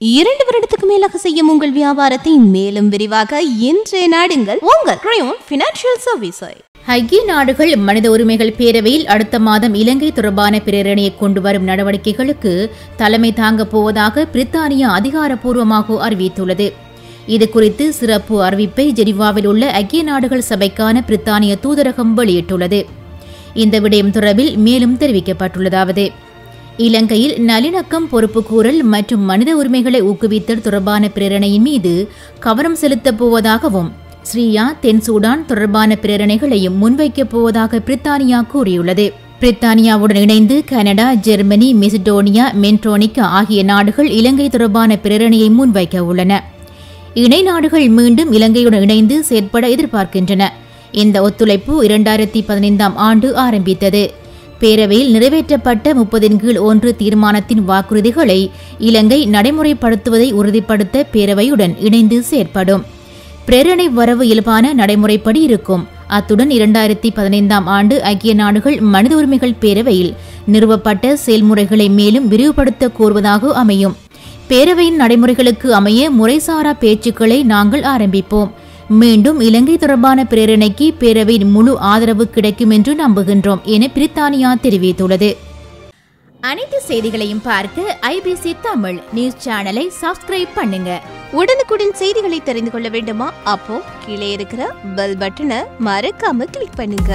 2 வருடத்துக்கு மேலாக செய்யும் உங்கள் வியாபாரத்தை மேலும் விரிவாக இன்றைய நாடுங்கள் உங்கள் கிரயோன் ஃபினான்ஷியல் சர்வீஸை. ஐக்கிய நாடுகள் மனித உரிமைகள் பேரவையில் அடுத்த மாதம் இலங்கை தொடர்பான பிரேரணையை கொண்டு வரும் நடவடிக்கைகளுக்கு தலைமை தாங்கப் போவதாக பிரித்தானியா அதிகாரப்பூர்வமாக அறிவித்துள்ளது. இதுகுறித்து சிறப்பு அறிவிப்பை ஜெனீவாவில் உள்ள ஐக்கிய நாடுகள் சபைக்கான பிரித்தானிய தூதரகம் வெளியிட்டுள்ளது. இந்த விடயம் தொடர்பில் மேலும் தெரிவிக்கப்பட்டுள்ளதாவது, இலங்கையில் நல்லிணக்கம், பொறுப்புக்கூறல் மற்றும் மனித உரிமைகளை ஊக்குவித்தல் தொடர்பான பிரேரணையின் மீது கவனம் செலுத்தப் போவதாகவும் ஸ்ரீயா, தென் சூடான் தொடர்பான பிரேரணைகளையும் முன்வைக்கப் போவதாக பிரித்தானியா கூறியுள்ளது. பிரித்தானியாவுடன் இணைந்து கனடா, ஜெர்மனி, மெசிடோனியா, மென்ட்ரோனிக்கா ஆகிய நாடுகள் இலங்கை தொடர்பான பிரேரணையை முன்வைக்க உள்ளன. இணை நாடுகள் மீண்டும் இலங்கையுடன் இணைந்து செயற்பட எதிர்பார்க்கின்றன. இந்த ஒத்துழைப்பு 2015ஆம் ஆண்டு ஆரம்பித்தது. பேரவையில் நிறைவேற்றப்பட்ட 30-1 தீர்மானத்தின் வாக்குறுதிகளை இலங்கை நடைமுறைப்படுத்துவதை உறுதிப்படுத்த பேரவையுடன் இணைந்து செயற்படும். பிரேரணை வரவு இயல்பான நடைமுறைப்படி இருக்கும். அத்துடன் 2015ஆம் ஆண்டு ஐக்கிய நாடுகள் மனித உரிமைகள் பேரவையில் நிறுவப்பட்ட செயல்முறைகளை மேலும் விரிவுபடுத்த கோருவதாக அமையும். பேரவையின் நடைமுறைகளுக்கு அமைய முறைசாரா பேச்சுக்களை நாங்கள் ஆரம்பிப்போம். மீண்டும் இலங்கை தொடர்பான பிரேரணைக்கு பேரவையின் முழு ஆதரவு கிடைக்கும் என்று நம்புகின்றோம் என பிரித்தானியா தெரிவித்துள்ளது. அனைத்து செய்திகளையும் பார்க்க ஐபிசி தமிழ் நியூஸ் சேனலை சப்ஸ்கிரைப் பண்ணுங்க. உடனுக்குடன் செய்திகளை தெரிந்து கொள்ள வேண்டுமா? அப்போ கீழே இருக்கிற பெல் பட்டனை மறக்காம கிளிக் பண்ணுங்க.